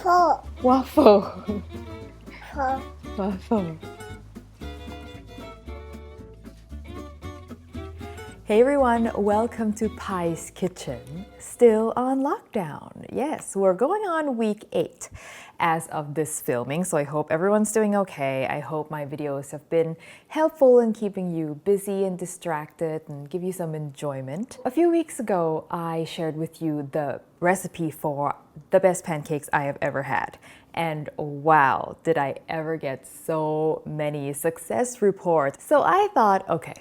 Waffle. Waffle. Waffle. Waffle. Hey everyone, welcome to Pie's Kitchen. Still on lockdown. Yes, we're going on week 8 as of this filming, so I hope everyone's doing okay. I hope my videos have been helpful in keeping you busy and distracted and give you some enjoyment. A few weeks ago, I shared with you the recipe for the best pancakes I have ever had. And wow, did I ever get so many success reports. So I thought, okay,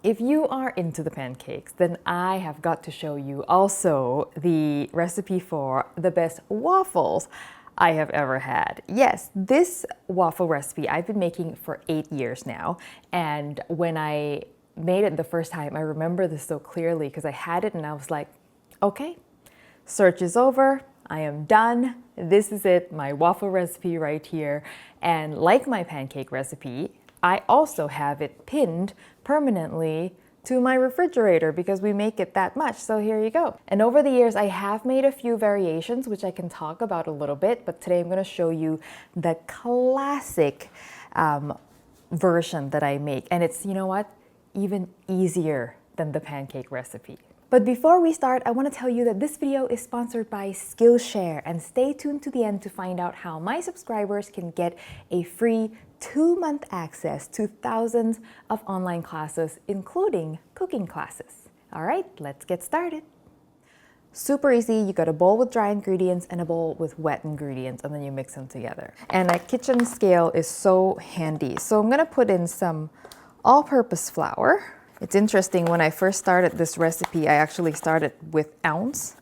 if you are into the pancakes, then I have got to show you also the recipe for the best waffles I have ever had. Yes, this waffle recipe I've been making for 8 years now. And when I made it the first time, I remember this so clearly because I had it and I was like, okay, search is over. I am done. This is it, my waffle recipe right here. And like my pancake recipe, I also have it pinned permanently to my refrigerator because we make it that much. So here you go. And over the years, I have made a few variations, which I can talk about a little bit, but today I'm going to show you the classic version that I make. And it's, you know what, even easier than the pancake recipe. But before we start, I want to tell you that this video is sponsored by Skillshare, and stay tuned to the end to find out how my subscribers can get a free 2-month access to thousands of online classes, including cooking classes. All right, let's get started. Super easy. You got a bowl with dry ingredients and a bowl with wet ingredients, and then you mix them together. And a kitchen scale is so handy. So I'm going to put in some all-purpose flour. It's interesting, when I first started this recipe, I actually started with ounce,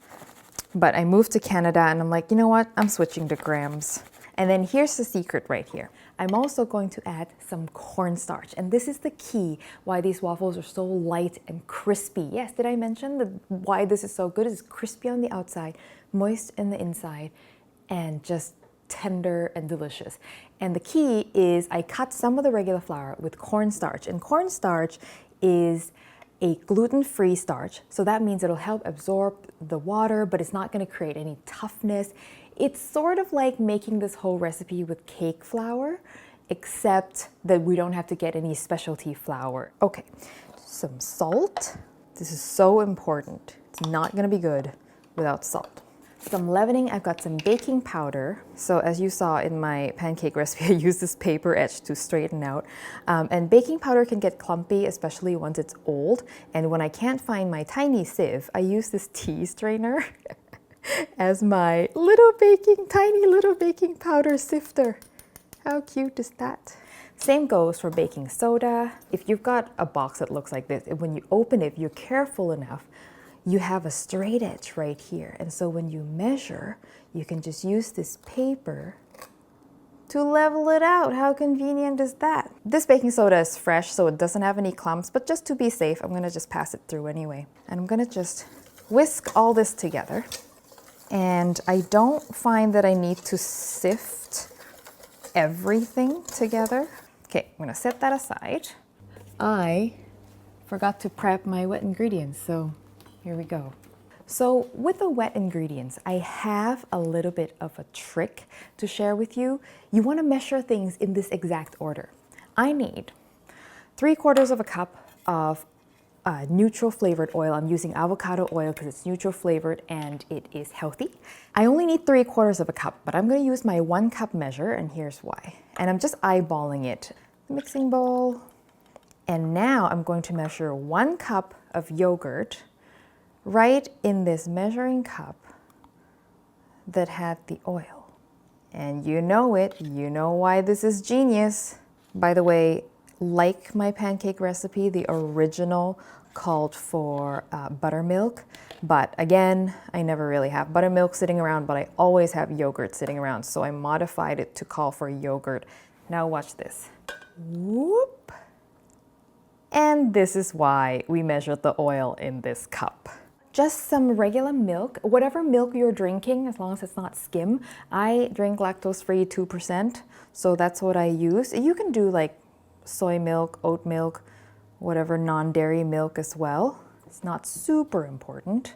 but I moved to Canada and I'm like, you know what? I'm switching to grams. And then here's the secret right here. I'm also going to add some cornstarch, and this is the key why these waffles are so light and crispy. Yes, did I mention that why this is so good? It's crispy on the outside, moist in the inside, and just tender and delicious. And the key is I cut some of the regular flour with cornstarch, and cornstarch is a gluten-free starch. So that means it'll help absorb the water, but it's not going to create any toughness. It's sort of like making this whole recipe with cake flour, except that we don't have to get any specialty flour. Okay, some salt. This is so important. It's not going to be good without salt. Some leavening. I've got some baking powder. So as you saw in my pancake recipe, I use this paper edge to straighten out. And baking powder can get clumpy, especially once it's old. And when I can't find my tiny sieve, I use this tea strainer as my tiny little baking powder sifter. How cute is that? Same goes for baking soda. If you've got a box that looks like this, when you open it, if you're careful enough, you have a straight edge right here. And so when you measure, you can just use this paper to level it out. How convenient is that? This baking soda is fresh, so it doesn't have any clumps, but just to be safe, I'm gonna just pass it through anyway. And I'm gonna just whisk all this together. And I don't find that I need to sift everything together. Okay, I'm gonna set that aside. I forgot to prep my wet ingredients, so here we go. So with the wet ingredients, I have a little bit of a trick to share with you. You want to measure things in this exact order. I need 3/4 of a cup of neutral flavored oil. I'm using avocado oil because it's neutral flavored and it is healthy. I only need 3/4 of a cup, but I'm going to use my 1 cup measure, and here's why. And I'm just eyeballing it. Mixing bowl. And now I'm going to measure 1 cup of yogurt right in this measuring cup that had the oil. And you know it, you know why this is genius. By the way, like my pancake recipe, the original called for buttermilk, but again, I never really have buttermilk sitting around, but I always have yogurt sitting around, so I modified it to call for yogurt. Now watch this. Whoop! And this is why we measured the oil in this cup. Just some regular milk, whatever milk you're drinking, as long as it's not skim. I drink lactose-free 2%, so that's what I use. You can do like soy milk, oat milk, whatever non-dairy milk as well. It's not super important.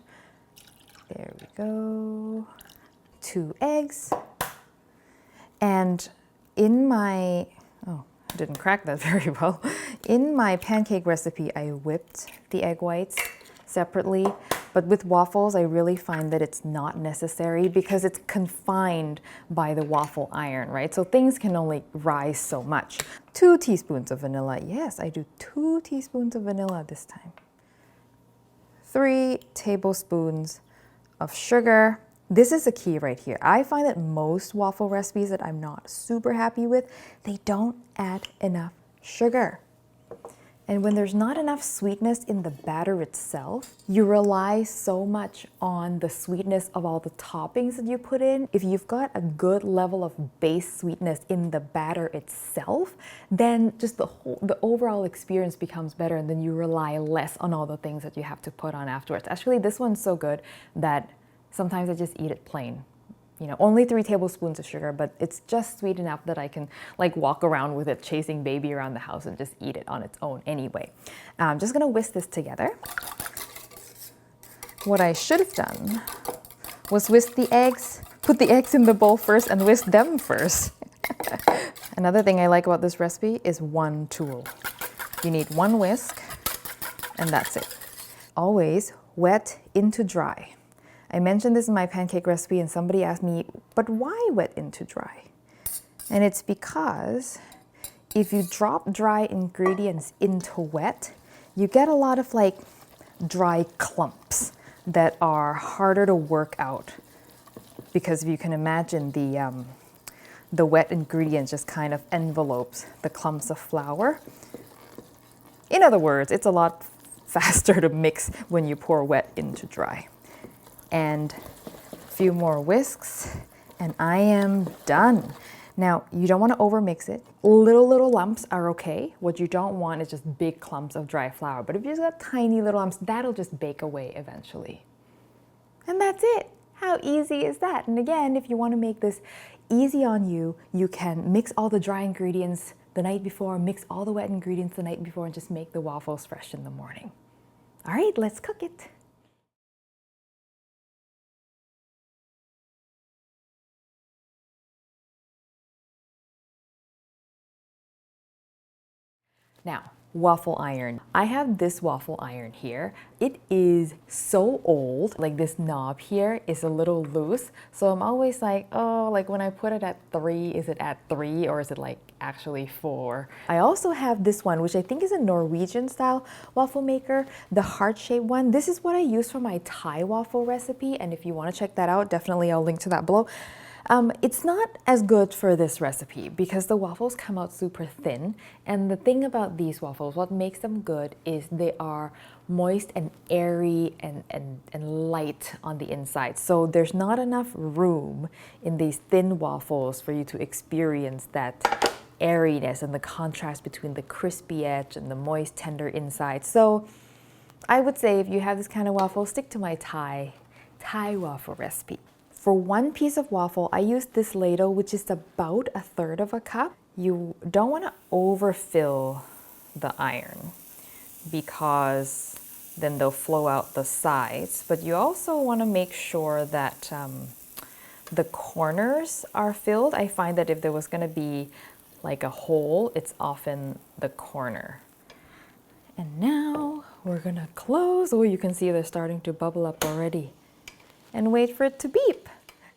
There we go. 2 eggs, And in my, oh, I didn't crack that very well. In my pancake recipe, I whipped the egg whites separately. But with waffles, I really find that it's not necessary because it's confined by the waffle iron, right? So things can only rise so much. 2 teaspoons of vanilla. Yes, I do 2 teaspoons of vanilla this time. 3 tablespoons of sugar. This is a key right here. I find that most waffle recipes that I'm not super happy with, they don't add enough sugar. And when there's not enough sweetness in the batter itself, you rely so much on the sweetness of all the toppings that you put in. If you've got a good level of base sweetness in the batter itself, then just the overall experience becomes better, and then you rely less on all the things that you have to put on afterwards. Actually, this one's so good that sometimes I just eat it plain. You know, only 3 tablespoons of sugar, but it's just sweet enough that I can like walk around with it, chasing baby around the house and just eat it on its own anyway. I'm just gonna whisk this together. What I should have done was whisk the eggs, put the eggs in the bowl first and whisk them first. Another thing I like about this recipe is one tool. You need one whisk and that's it. Always wet into dry. I mentioned this in my pancake recipe and somebody asked me, but why wet into dry? And it's because if you drop dry ingredients into wet, you get a lot of like dry clumps that are harder to work out. Because if you can imagine, the wet ingredients just kind of envelopes the clumps of flour. In other words, it's a lot faster to mix when you pour wet into dry. And a few more whisks, and I am done. Now, you don't want to overmix it. Little lumps are okay. What you don't want is just big clumps of dry flour. But if you just got tiny little lumps, that'll just bake away eventually. And that's it. How easy is that? And again, if you want to make this easy on you, you can mix all the dry ingredients the night before, mix all the wet ingredients the night before, and just make the waffles fresh in the morning. All right, let's cook it. Now, waffle iron. I have this waffle iron here. It is so old, like this knob here is a little loose. So I'm always like, oh, like when I put it at 3, is it at 3 or is it like actually 4? I also have this one, which I think is a Norwegian style waffle maker, the heart-shaped one. This is what I use for my Thai waffle recipe. And if you want to check that out, definitely I'll link to that below. It's not as good for this recipe because the waffles come out super thin. And the thing about these waffles, what makes them good is they are moist and airy and light on the inside. So there's not enough room in these thin waffles for you to experience that airiness and the contrast between the crispy edge and the moist, tender inside. So I would say if you have this kind of waffle, stick to my Thai waffle recipe. For 1 piece of waffle, I use this ladle, which is about 1/3 of a cup. You don't want to overfill the iron because then they'll flow out the sides. But you also want to make sure that the corners are filled. I find that if there was going to be like a hole, it's often the corner. And now we're going to close. Oh, you can see they're starting to bubble up already. And wait for it to beep.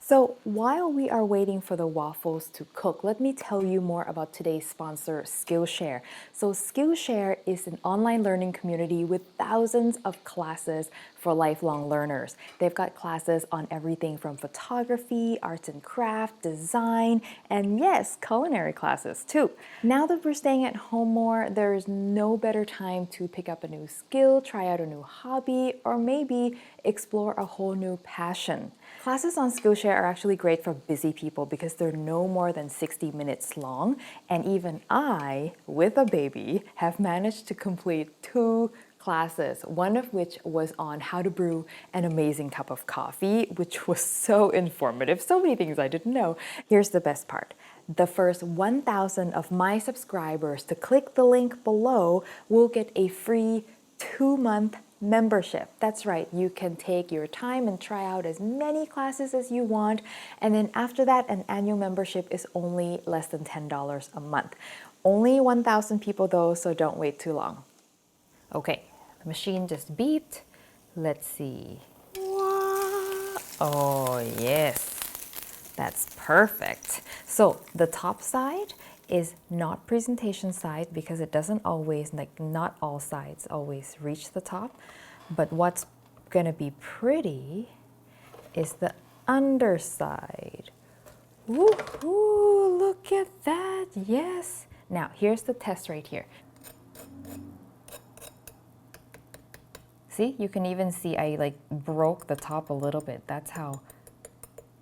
So while we are waiting for the waffles to cook, let me tell you more about today's sponsor, Skillshare. So Skillshare is an online learning community with thousands of classes for lifelong learners. They've got classes on everything from photography, arts and craft, design, and yes, culinary classes too. Now that we're staying at home more, there is no better time to pick up a new skill, try out a new hobby, or maybe explore a whole new passion. Classes on Skillshare are actually great for busy people because they're no more than 60 minutes long. And even I, with a baby, have managed to complete 2 classes, one of which was on how to brew an amazing cup of coffee, which was so informative, so many things I didn't know. Here's the best part. The first 1,000 of my subscribers to click the link below will get a free 2-month membership. That's right, you can take your time and try out as many classes as you want, and then after that, an annual membership is only less than $10 a month. Only 1,000 people though, so don't wait too long. Okay, the machine just beeped. Let's see. Oh yes, that's perfect. So the top side is not presentation side because it doesn't always, like not all sides always reach the top. But what's gonna be pretty is the underside. Woohoo, look at that, yes. Now here's the test right here. See, you can even see I like broke the top a little bit. That's how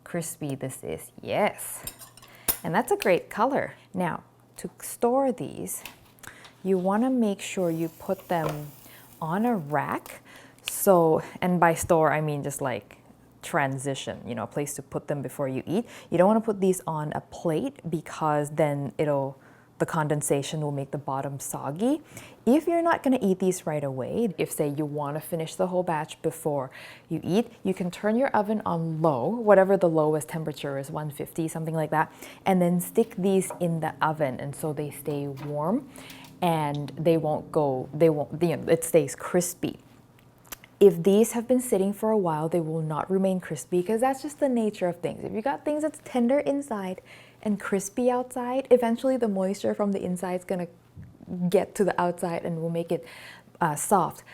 crispy this is, yes. And that's a great color. Now, to store these, you want to make sure you put them on a rack. So, and by store, I mean just like transition, you know, a place to put them before you eat. You don't want to put these on a plate because then the condensation will make the bottom soggy. If you're not gonna eat these right away, if say you wanna finish the whole batch before you eat, you can turn your oven on low, whatever the lowest temperature is, 150, something like that, and then stick these in the oven and so they stay warm and it stays crispy. If these have been sitting for a while, they will not remain crispy because that's just the nature of things. If you got things that's tender inside and crispy outside, eventually the moisture from the inside is gonna get to the outside and will make it soft.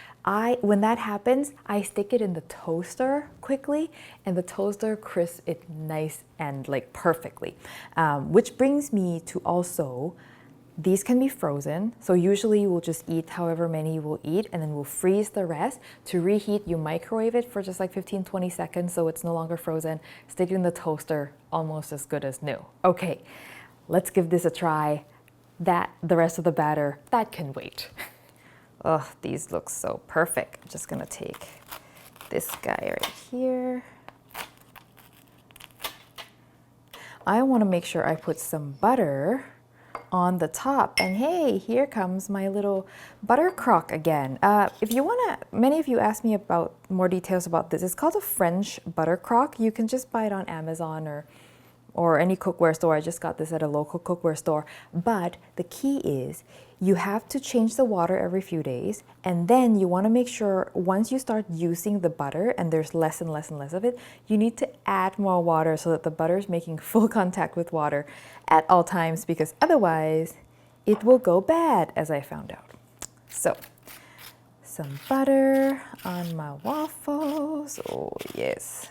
When that happens, I stick it in the toaster quickly and the toaster crisps it nice and like perfectly. Which brings me to also, these can be frozen, so usually we'll just eat however many you will eat and then we'll freeze the rest. To reheat, you microwave it for just like 15-20 seconds so it's no longer frozen. Stick it in the toaster, almost as good as new. Okay, let's give this a try. The rest of the batter, that can wait. Oh, these look so perfect. I'm just gonna take this guy right here. I wanna make sure I put some butter on the top, and hey, here comes my little butter crock again. If you wanna, many of you asked me about more details about this. It's called a French butter crock. You can just buy it on Amazon or any cookware store. I just got this at a local cookware store. But the key is you have to change the water every few days, and then you want to make sure once you start using the butter and there's less and less and less of it, you need to add more water so that the butter is making full contact with water at all times, because otherwise it will go bad, as I found out. So some butter on my waffles. Oh yes.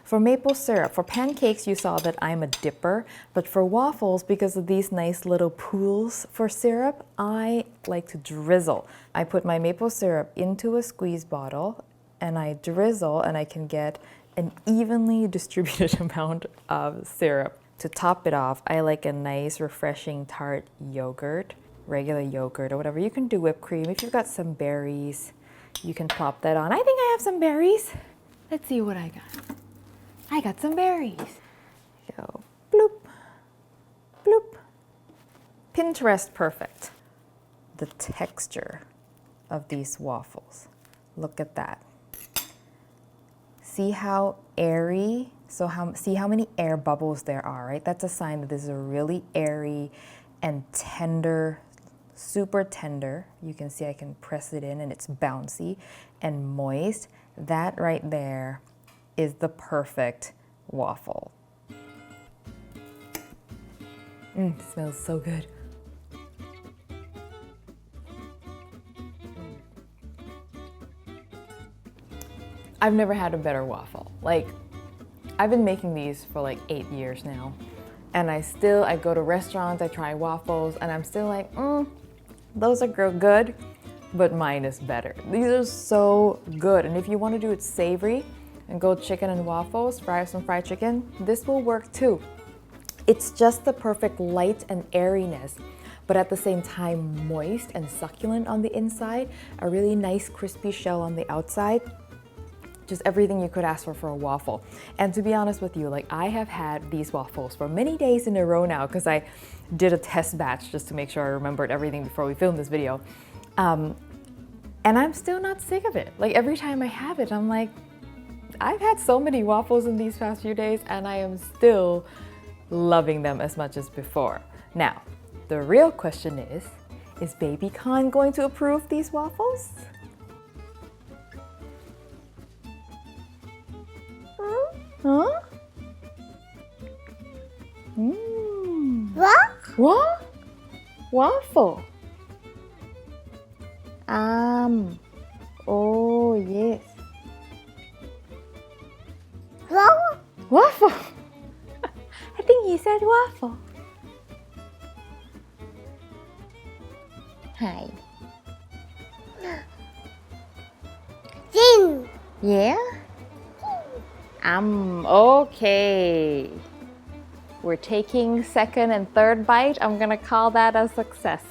For maple syrup, for pancakes, you saw that I'm a dipper, but for waffles, because of these nice little pools for syrup, I like to drizzle. I put my maple syrup into a squeeze bottle and I drizzle, and I can get an evenly distributed amount of syrup. To top it off, I like a nice refreshing tart yogurt, regular yogurt or whatever. You can do whipped cream. If you've got some berries, you can plop that on. I think I have some berries. Let's see what I got. I got some berries. Go bloop, bloop. Pinterest perfect. The texture of these waffles. Look at that. See how airy, see how many air bubbles there are, right? That's a sign that this is a really airy and tender, super tender. You can see I can press it in and it's bouncy and moist. That right there is the perfect waffle. Smells so good. I've never had a better waffle. Like, I've been making these for like 8 years now, and I go to restaurants, I try waffles, and I'm still like, those are good, but mine is better. These are so good, and if you want to do it savory and go chicken and waffles, fry some fried chicken, this will work too. It's just the perfect light and airiness, but at the same time moist and succulent on the inside, a really nice crispy shell on the outside. Just everything you could ask for a waffle. And to be honest with you, like, I have had these waffles for many days in a row now because I did a test batch just to make sure I remembered everything before we filmed this video. And And I'm still not sick of it. Like every time I have it, I'm like, I've had so many waffles in these past few days and I am still loving them as much as before. Now, the real question is Baby Khan going to approve these waffles? Huh? What? Waffle. Oh yes. Waffle. I think he said waffle. Hi. Ding. Yeah? Okay. We're taking second and third bite. I'm gonna call that a success.